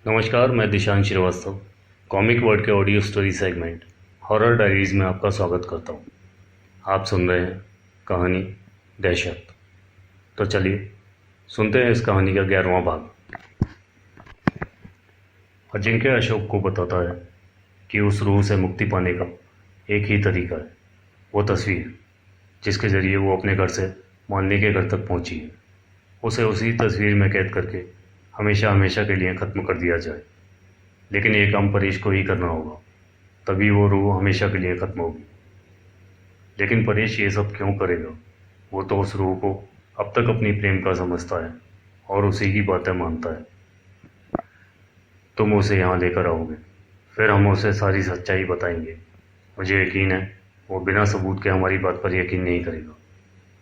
नमस्कार, मैं Dishant Srivastava comic word के audio story segment horror diaries में आपका स्वागत करता हूँ। आप सुन रहे हैं कहानी दहशत। तो चलिए सुनते हैं इस कहानी का 11वां भाग। अजिंक्य अशोक को बताता है कि उस रूह से मुक्ति पाने का एक ही तरीका है, वो तस्वीर जिसके ज़रिए वो अपने घर से मालिनी के घर तक पहुंची है, उसे उसी तस्वीर में कैद करके हमेशा हमेशा के लिए ख़त्म कर दिया जाए। लेकिन ये काम परेश को ही करना होगा, तभी वो रूह हमेशा के लिए ख़त्म होगी। लेकिन परेश ये सब क्यों करेगा? वो तो उस रूह को अब तक अपनी प्रेम का समझता है और उसी की बातें मानता है। तुम उसे यहाँ लेकर आओगे, फिर हम उसे सारी सच्चाई बताएंगे। मुझे यकीन है वो बिना सबूत के हमारी बात पर यकीन नहीं करेगा,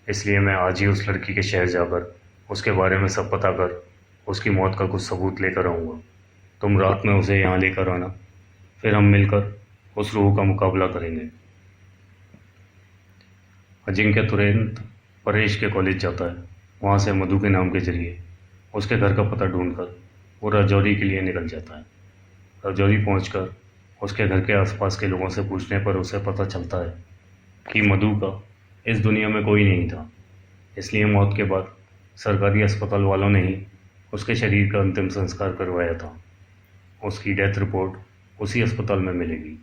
इसलिए मैं आज ही उस लड़की के शहर जाकर उसके बारे में सब पता कर उसकी मौत का कुछ सबूत लेकर आऊँगा। तुम रात में उसे यहाँ लेकर आना, फिर हम मिलकर उस रूह का मुकाबला करेंगे। अजिंक्य तुरंत परेश के कॉलेज जाता है। वहाँ से मधु के नाम के जरिए उसके घर का पता ढूंढकर वो राजौरी के लिए निकल जाता है। राजौरी पहुंचकर उसके घर के आसपास के लोगों से पूछने पर उसे पता चलता है कि मधु का इस दुनिया में कोई नहीं था, इसलिए मौत के बाद सरकारी अस्पताल वालों ने ही उसके शरीर का अंतिम संस्कार करवाया था। उसकी डेथ रिपोर्ट उसी अस्पताल में मिलेगी।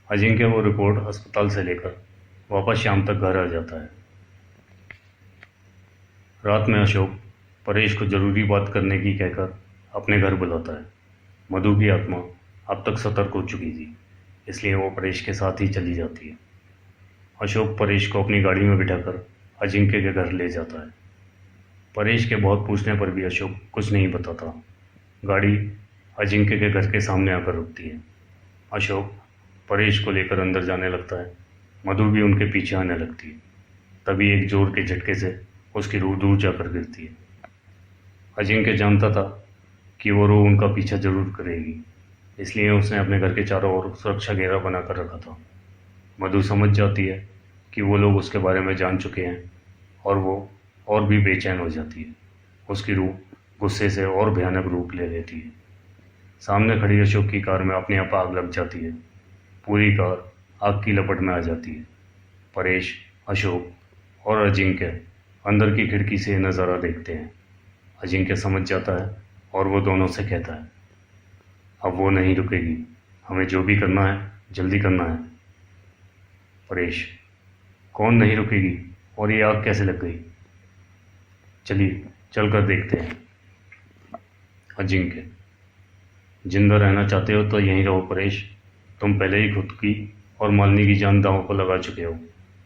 अजिंक्य वो रिपोर्ट अस्पताल से लेकर वापस शाम तक घर आ जाता है। रात में अशोक परेश को जरूरी बात करने की कहकर अपने घर बुलाता है। मधु की आत्मा अब तक सतर्क हो चुकी थी, इसलिए वो परेश के साथ ही चली जाती है। अशोक परेश को अपनी गाड़ी में बिठाकर अजिंक्य के घर ले जाता है। परेश के बहुत पूछने पर भी अशोक कुछ नहीं बताता। गाड़ी अजिंक्य के घर के सामने आकर रुकती है। अशोक परेश को लेकर अंदर जाने लगता है। मधु भी उनके पीछे आने लगती है। तभी एक जोर के झटके से उसकी रूह दूर जाकर गिरती है। अजिंक्य जानता था कि वो रूह उनका पीछा जरूर करेगी, इसलिए उसने अपने घर के चारों ओर सुरक्षा घेरा बनाकर रखा था। मधु समझ जाती है कि वो लोग उसके बारे में जान चुके हैं और वो और भी बेचैन हो जाती है। उसकी रूह गुस्से से और भयानक रूप ले लेती है। सामने खड़ी अशोक की कार में अपने आप आग लग जाती है। पूरी कार आग की लपट में आ जाती है। परेश, अशोक और अजिंक्य अंदर की खिड़की से नज़ारा देखते हैं। अजिंक्य समझ जाता है और वो दोनों से कहता है, अब वो नहीं रुकेगी, हमें जो भी करना है जल्दी करना है। परेश, कौन नहीं रुकेगी और ये आग कैसे लग गई? चलिए चलकर देखते हैं। अजिंक्य, जिंदा रहना चाहते हो तो यहीं रहो परेश। तुम पहले ही खुद की और मालिनी की जान दांव को लगा चुके हो,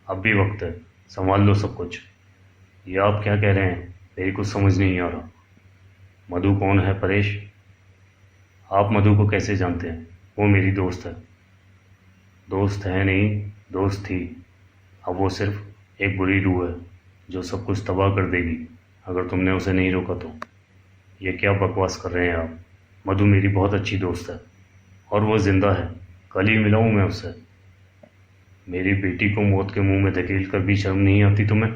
अब भी वक्त है, संभाल लो सब कुछ। ये आप क्या कह रहे हैं? मेरी कुछ समझ नहीं आ रहा। मधु कौन है परेश? आप मधु को कैसे जानते हैं? वो मेरी दोस्त है। दोस्त है नहीं, दोस्त थी। अब वो सिर्फ एक बुरी रूह है जो सब कुछ तबाह कर देगी अगर तुमने उसे नहीं रोका तो। ये क्या बकवास कर रहे हैं आप? मधु मेरी बहुत अच्छी दोस्त है और वो जिंदा है, कल ही मिला हूँ मैं उससे। मेरी बेटी को मौत के मुंह में धकेल कर भी शर्म नहीं आती तुम्हें?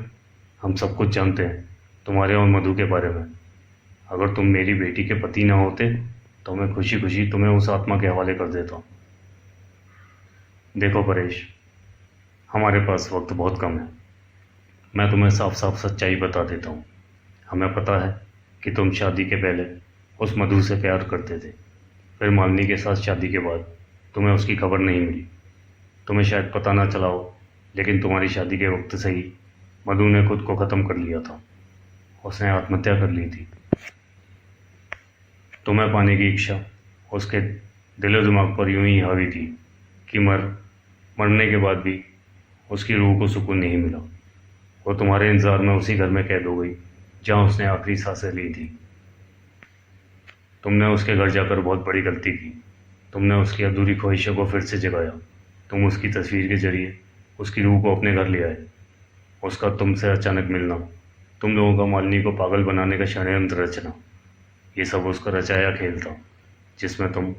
हम सब कुछ जानते हैं तुम्हारे और मधु के बारे में। अगर तुम मेरी बेटी के पति ना होते तो मैं खुशी खुशी तुम्हें उस आत्मा के हवाले कर देता। देखो परेश, हमारे पास वक्त बहुत कम है। मैं तुम्हें साफ साफ सच्चाई बता देता हूँ। हमें पता है कि तुम शादी के पहले उस मधु से प्यार करते थे, फिर मालिनी के साथ शादी के बाद तुम्हें उसकी खबर नहीं मिली। तुम्हें शायद पता ना चला हो, लेकिन तुम्हारी शादी के वक्त से ही मधु ने खुद को ख़त्म कर लिया था। उसने आत्महत्या कर ली थी। तुम्हें पाने की इच्छा उसके दिलो दिमाग पर यूं ही हावी थी कि मरने के बाद भी उसकी रूह को सुकून नहीं मिला। वो तुम्हारे इंतज़ार में उसी घर में कैद हो गई जहाँ उसने आखिरी सांसें ली थी। तुमने उसके घर जाकर बहुत बड़ी गलती की। तुमने उसकी अधूरी ख्वाहिशों को फिर से जगाया। तुम उसकी तस्वीर के जरिए उसकी रूह को अपने घर ले आए। उसका तुमसे अचानक मिलना, तुम लोगों का मालिनी को पागल बनाने का षड्यंत्र रचना, ये सब उसका रचाया खेल था जिसमें तुम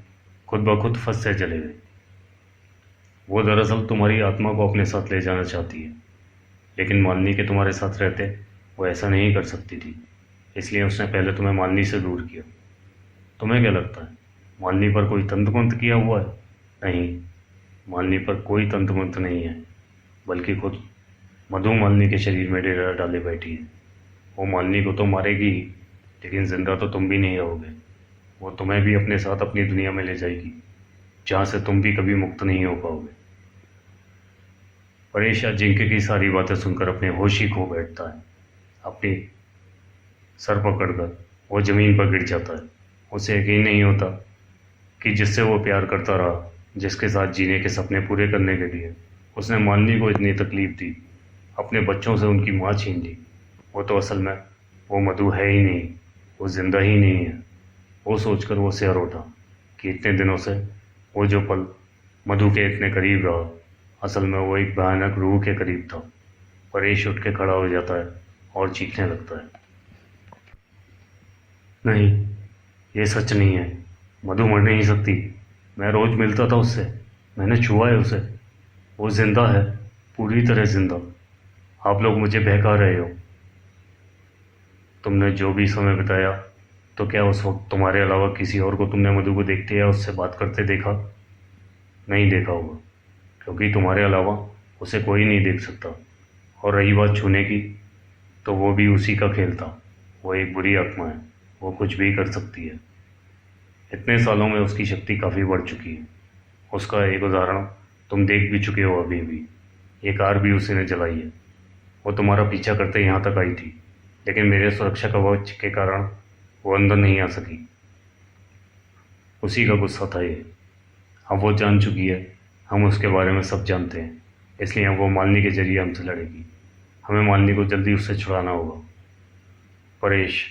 खुद ब खुद फंस से चले गए। वो दरअसल तुम्हारी आत्मा को अपने साथ ले जाना चाहती है, लेकिन मालिनी के तुम्हारे साथ रहते वो ऐसा नहीं कर सकती थी, इसलिए उसने पहले तुम्हें मालिनी से दूर किया। तुम्हें क्या लगता है, मालिनी पर कोई तंत्र मंत्र किया हुआ है? नहीं, मालिनी पर कोई तंत्र मंत्र नहीं है, बल्कि खुद मधु मालिनी के शरीर में डेरा डाले बैठी है। वो मालिनी को तो मारेगी ही, लेकिन जिंदा तो तुम भी नहीं रहोगे। वो तुम्हें भी अपने साथ अपनी दुनिया में ले जाएगी, जहाँ से तुम भी कभी मुक्त नहीं हो पाओगे। परेश अजिंक्य की सारी बातें सुनकर अपने होश ही खो बैठता है। अपनी सर पकड़कर वो जमीन पर गिर जाता है। उसे यकीन नहीं होता कि जिससे वो प्यार करता रहा, जिसके साथ जीने के सपने पूरे करने के लिए उसने मालिनी को इतनी तकलीफ दी, अपने बच्चों से उनकी माँ छीन ली। वो तो असल में वो मधु है ही नहीं, वो जिंदा ही नहीं है। वो सोचकर वो सिर उठा कि इतने दिनों से वो जो पल मधु के इतने करीब रहा, असल में वो एक भयानक रूह के करीब था। परेश उठ के खड़ा हो जाता है और चीखने लगता है, नहीं, ये सच नहीं है। मधु मर नहीं सकती। मैं रोज मिलता था उससे, मैंने छुआ है उसे। वो जिंदा है, पूरी तरह जिंदा। आप लोग मुझे बहका रहे हो। तुमने जो भी समय बिताया, तो क्या उस वक्त तुम्हारे अलावा किसी और को तुमने मधु को देखते या उससे बात करते देखा? नहीं देखा होगा, क्योंकि तुम्हारे अलावा उसे कोई नहीं देख सकता। और रही बात छूने की, तो वो भी उसी का खेल था। वो एक बुरी आत्मा है, वो कुछ भी कर सकती है। इतने सालों में उसकी शक्ति काफ़ी बढ़ चुकी है। उसका एक उदाहरण तुम देख भी चुके हो अभी भी। ये कार भी उसी ने जलाई है। वो तुम्हारा पीछा करते यहाँ तक आई थी, लेकिन मेरे सुरक्षा कवच के कारण वो अंदर नहीं आ सकी। उसी का गुस्सा था ये। अब वो जान चुकी है, हम उसके बारे में सब जानते हैं, इसलिए अब वो मालिनी के जरिए हमसे लड़ेगी। हमें मालिनी को जल्दी उससे छुड़ाना होगा। परेश,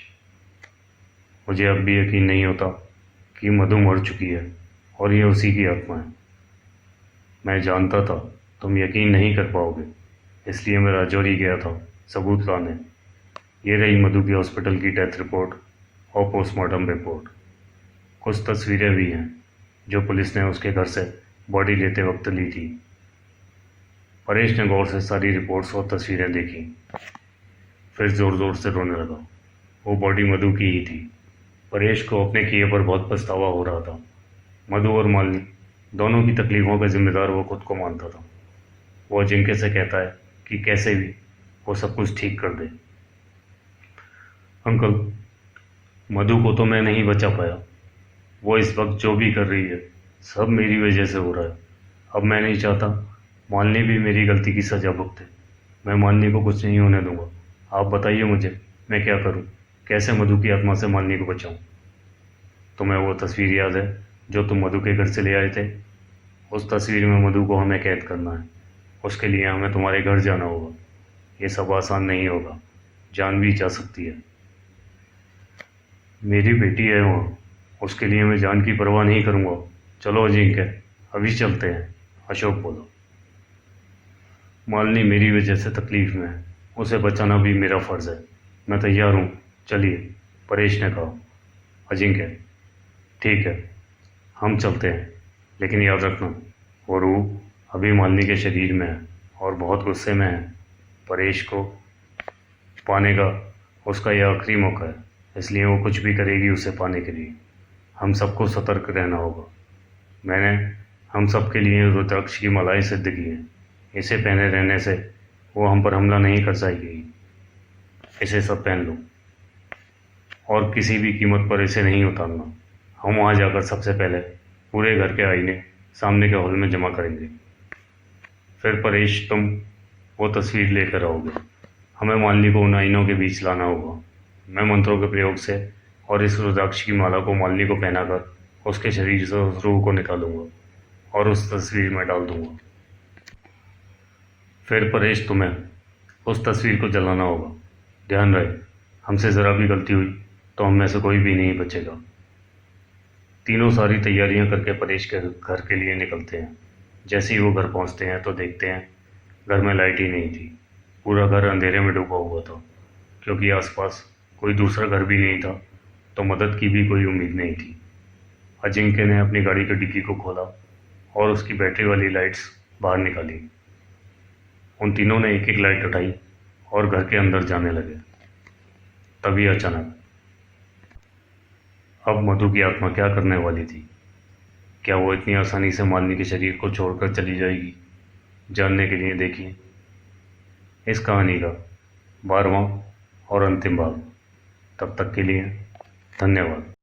मुझे अब भी यकीन नहीं होता कि मधु मर चुकी है और ये उसी की आत्मा है। मैं जानता था तुम यकीन नहीं कर पाओगे, इसलिए मैं राजौरी गया था सबूत लाने। ये रही मधु की हॉस्पिटल की डेथ रिपोर्ट और पोस्टमार्टम रिपोर्ट। कुछ तस्वीरें भी हैं जो पुलिस ने उसके घर से बॉडी लेते वक्त ली थी। परेश ने गौर से सारी रिपोर्ट्स और तस्वीरें देखी, फिर ज़ोर ज़ोर से रोने लगा। वो बॉडी मधु की ही थी। परेश को अपने किए पर बहुत पछतावा हो रहा था। मधु और मालिनी दोनों की तकलीफ़ों का जिम्मेदार वो खुद को मानता था। वो अजिंक्य से कहता है कि कैसे भी वो सब कुछ ठीक कर दे। अंकल, मधु को तो मैं नहीं बचा पाया। वो इस वक्त जो भी कर रही है, सब मेरी वजह से हो रहा है। अब मैं नहीं चाहता मालिनी भी मेरी गलती की सज़ा भुगते। मैं मालिनी को कुछ नहीं होने दूंगा। आप बताइए मुझे, मैं क्या करूं? कैसे मधु की आत्मा से मालिनी को बचाऊं? तुम्हें वो तस्वीर याद है जो तुम मधु के घर से ले आए थे? उस तस्वीर में मधु को हमें कैद करना है। उसके लिए हमें तुम्हारे घर जाना होगा। ये सब आसान नहीं होगा, जान भी जा सकती है। मेरी बेटी है वहाँ, उसके लिए मैं जान की परवाह नहीं करूँगा। चलो अजिंक्य, अभी चलते हैं, अशोक बोला। मालिनी मेरी वजह से तकलीफ में है, उसे बचाना भी मेरा फ़र्ज़ है। मैं तैयार हूँ, चलिए, परेश ने कहा। अजिंक्य, ठीक है, हम चलते हैं, लेकिन याद रखना, वो रूह अभी मालिनी के शरीर में है और बहुत गुस्से में है। परेश को पाने का उसका यह आखिरी मौका है, इसलिए वो कुछ भी करेगी उसे पाने के लिए। हम सबको सतर्क रहना होगा। मैंने हम सब के लिए रुद्राक्ष की मालाएं सिद्ध की हैं। इसे पहने रहने से वो हम पर हमला नहीं कर सकेगी। इसे सब पहन लो और किसी भी कीमत पर इसे नहीं उतारना। हम वहाँ जाकर सबसे पहले पूरे घर के आईने सामने के हॉल में जमा करेंगे। फिर परेश, तुम वो तस्वीर लेकर आओगे। हमें मालिनी को उन आईनों के बीच लाना होगा। मैं मंत्रों के प्रयोग से और इस रुद्राक्ष की माला को मालिनी को पहनाकर उसके शरीर से उस रूह को निकालूंगा और उस तस्वीर में डाल दूंगा। फिर परेश, तुम्हें उस तस्वीर को जलाना होगा। ध्यान रहे, हमसे ज़रा भी गलती हुई तो हम में से कोई भी नहीं बचेगा। तीनों सारी तैयारियां करके परेश के घर के लिए निकलते हैं। जैसे ही वो घर पहुंचते हैं तो देखते हैं घर में लाइट ही नहीं थी। पूरा घर अंधेरे में डूबा हुआ था, क्योंकि आसपास कोई दूसरा घर भी नहीं था, तो मदद की भी कोई उम्मीद नहीं थी। अजिंक्य ने अपनी गाड़ी की डिक्की को खोला और उसकी बैटरी वाली लाइट्स बाहर निकाली। उन तीनों ने एक एक लाइट उठाई और घर के अंदर जाने लगे। तभी अचानक अब मधु की आत्मा क्या करने वाली थी? क्या वो इतनी आसानी से मालिनी के शरीर को छोड़कर चली जाएगी? जानने के लिए देखिए इस कहानी का 12वां और अंतिम भाग। तब तक के लिए धन्यवाद।